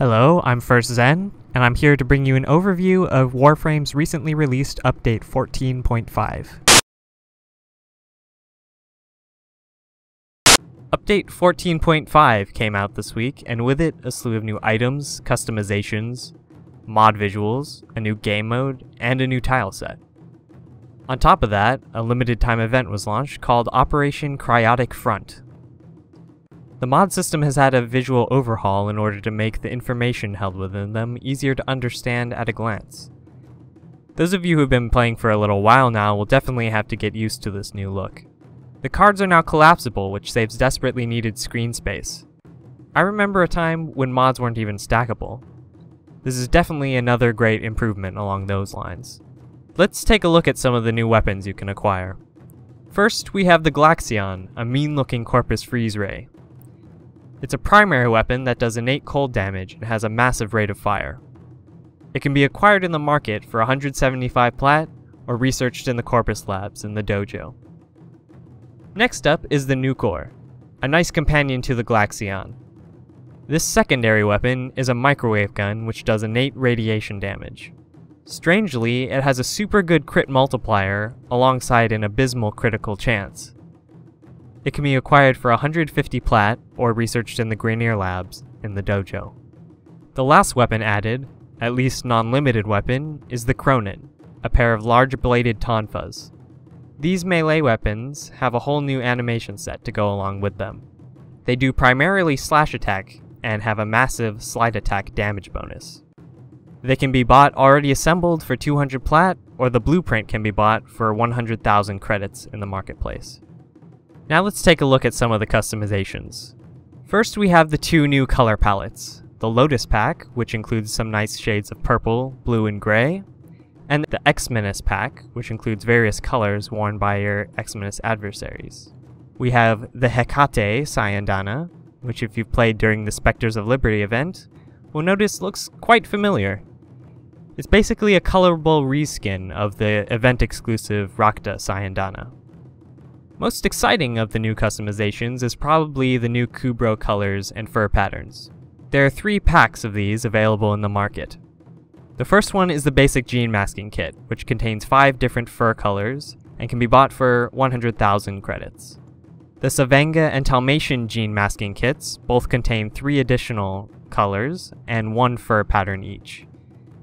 Hello, I'm First Zen, and I'm here to bring you an overview of Warframe's recently released update 14.5. Update 14.5 came out this week, and with it, a slew of new items, customizations, mod visuals, a new game mode, and a new tile set. On top of that, a limited time event was launched called Operation Cryotic Front. The mod system has had a visual overhaul in order to make the information held within them easier to understand at a glance. Those of you who have been playing for a little while now will definitely have to get used to this new look. The cards are now collapsible, which saves desperately needed screen space. I remember a time when mods weren't even stackable. This is definitely another great improvement along those lines. Let's take a look at some of the new weapons you can acquire. First, we have the Glaxion, a mean-looking Corpus Freeze Ray. It's a primary weapon that does innate cold damage and has a massive rate of fire. It can be acquired in the market for 175 plat or researched in the Corpus labs in the dojo. Next up is the Nucor, a nice companion to the Glaxion. This secondary weapon is a microwave gun which does innate radiation damage. Strangely, it has a super good crit multiplier alongside an abysmal critical chance. It can be acquired for 150 plat or researched in the Grenier labs in the dojo. The last weapon added, at least non-limited weapon, is the Cronin, a pair of large bladed tonfas. These melee weapons have a whole new animation set to go along with them. They do primarily slash attack and have a massive slide attack damage bonus. They can be bought already assembled for 200 plat, or the blueprint can be bought for 100,000 credits in the marketplace. Now let's take a look at some of the customizations. First we have the two new color palettes, the Lotus Pack, which includes some nice shades of purple, blue, and gray, and the Xminus Pack, which includes various colors worn by your Xminus adversaries. We have the Hecate Sayandana, which if you've played during the Spectres of Liberty event, will notice looks quite familiar. It's basically a colorable reskin of the event-exclusive Rakta Sayandana. Most exciting of the new customizations is probably the new Kubro colors and fur patterns. There are 3 packs of these available in the market. The first one is the basic gene masking kit, which contains 5 different fur colors and can be bought for 100,000 credits. The Savanga and Talmatian gene masking kits both contain 3 additional colors and 1 fur pattern each.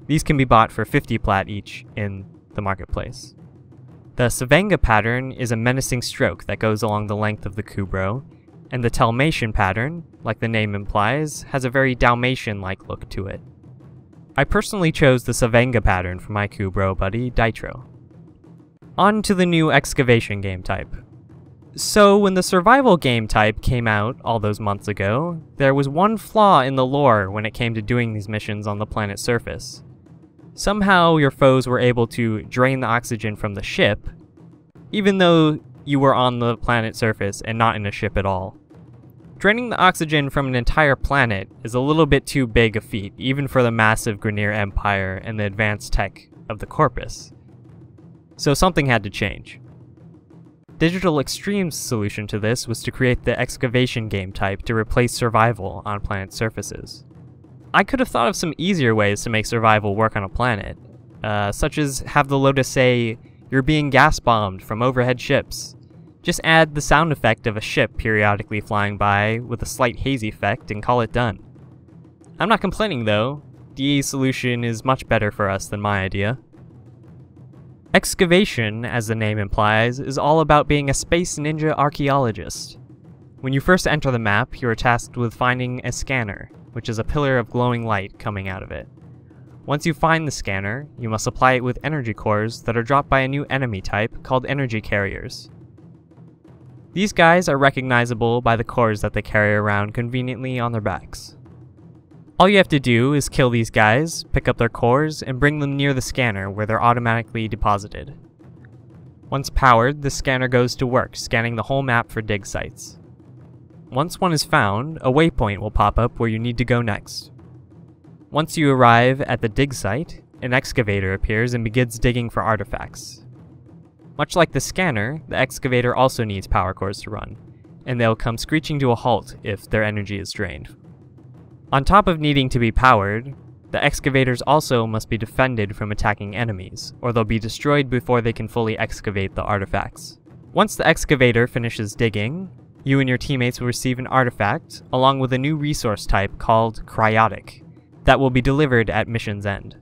These can be bought for 50 plat each in the marketplace. The Savanga pattern is a menacing stroke that goes along the length of the Kubro, and the Talmatian pattern, like the name implies, has a very Dalmatian-like look to it. I personally chose the Savanga pattern for my Kubro buddy, Daitro. On to the new Excavation game type. So when the survival game type came out all those months ago, there was one flaw in the lore when it came to doing these missions on the planet's surface. Somehow your foes were able to drain the oxygen from the ship, even though you were on the planet's surface and not in a ship at all. Draining the oxygen from an entire planet is a little bit too big a feat, even for the massive Grenier Empire and the advanced tech of the Corpus. So something had to change. Digital Extreme's solution to this was to create the Excavation game type to replace survival on planet surfaces. I could have thought of some easier ways to make survival work on a planet, such as have the Lotus say, "You're being gas bombed from overhead ships." Just add the sound effect of a ship periodically flying by with a slight haze effect and call it done. I'm not complaining though, DE's solution is much better for us than my idea. Excavation, as the name implies, is all about being a space ninja archaeologist. When you first enter the map, you are tasked with finding a scanner, which is a pillar of glowing light coming out of it. Once you find the scanner, you must supply it with energy cores that are dropped by a new enemy type called energy carriers. These guys are recognizable by the cores that they carry around conveniently on their backs. All you have to do is kill these guys, pick up their cores, and bring them near the scanner where they're automatically deposited. Once powered, the scanner goes to work, scanning the whole map for dig sites. Once one is found, a waypoint will pop up where you need to go next. Once you arrive at the dig site, an excavator appears and begins digging for artifacts. Much like the scanner, the excavator also needs power cores to run, and they'll come screeching to a halt if their energy is drained. On top of needing to be powered, the excavators also must be defended from attacking enemies, or they'll be destroyed before they can fully excavate the artifacts. Once the excavator finishes digging, you and your teammates will receive an artifact, along with a new resource type called Cryotic, that will be delivered at mission's end.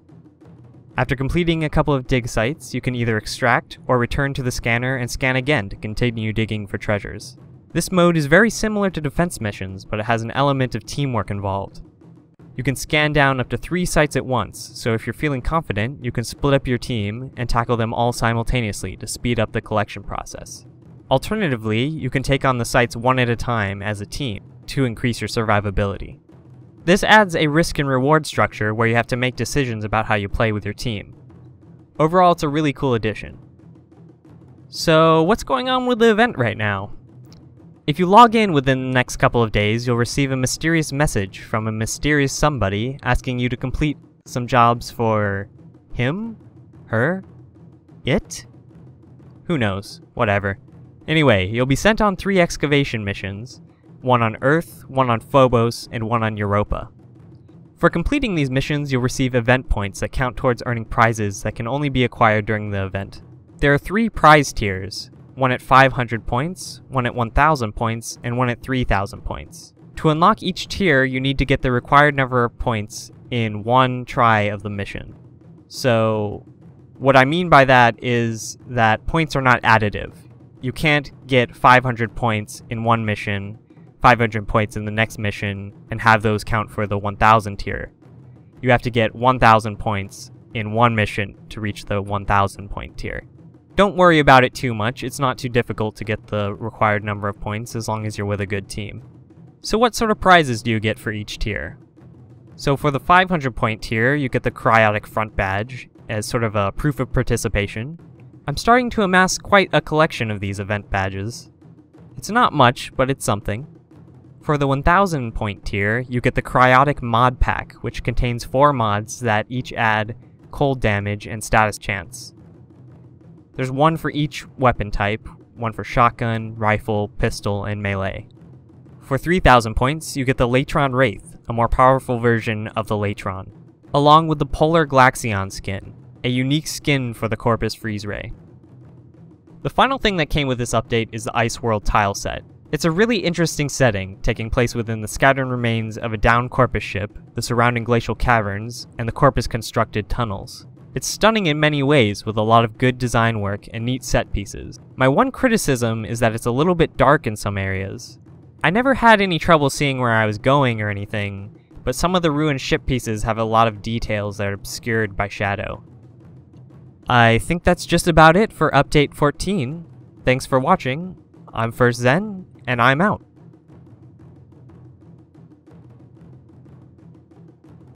After completing a couple of dig sites, you can either extract or return to the scanner and scan again to continue digging for treasures. This mode is very similar to defense missions, but it has an element of teamwork involved. You can scan down up to 3 sites at once, so if you're feeling confident, you can split up your team and tackle them all simultaneously to speed up the collection process. Alternatively, you can take on the sites one at a time as a team to increase your survivability. This adds a risk and reward structure where you have to make decisions about how you play with your team. Overall, it's a really cool addition. So, what's going on with the event right now? If you log in within the next couple of days, you'll receive a mysterious message from a mysterious somebody asking you to complete some jobs for him? Her? It? Who knows? Whatever. Anyway, you'll be sent on 3 excavation missions, one on Earth, one on Phobos, and one on Europa. For completing these missions, you'll receive event points that count towards earning prizes that can only be acquired during the event. There are 3 prize tiers, one at 500 points, one at 1000 points, and one at 3000 points. To unlock each tier, you need to get the required number of points in one try of the mission. So, what I mean by that is that points are not additive. You can't get 500 points in one mission, 500 points in the next mission, and have those count for the 1000 tier. You have to get 1000 points in one mission to reach the 1000 point tier. Don't worry about it too much, it's not too difficult to get the required number of points as long as you're with a good team. So what sort of prizes do you get for each tier? So for the 500 point tier, you get the Cryotic Front Badge as sort of a proof of participation. I'm starting to amass quite a collection of these event badges. It's not much, but it's something. For the 1000 point tier, you get the Cryotic Mod Pack, which contains 4 mods that each add cold damage and status chance. There's one for each weapon type, one for shotgun, rifle, pistol, and melee. For 3000 points, you get the Latron Wraith, a more powerful version of the Latron, along with the Polar Glaxion skin, a unique skin for the Corpus Freeze Ray. The final thing that came with this update is the Ice World tile set. It's a really interesting setting, taking place within the scattered remains of a downed Corpus ship, the surrounding glacial caverns, and the Corpus-constructed tunnels. It's stunning in many ways, with a lot of good design work and neat set pieces. My one criticism is that it's a little bit dark in some areas. I never had any trouble seeing where I was going or anything, but some of the ruined ship pieces have a lot of details that are obscured by shadow. I think that's just about it for Update 14. Thanks for watching. I'm First Zen, and I'm out.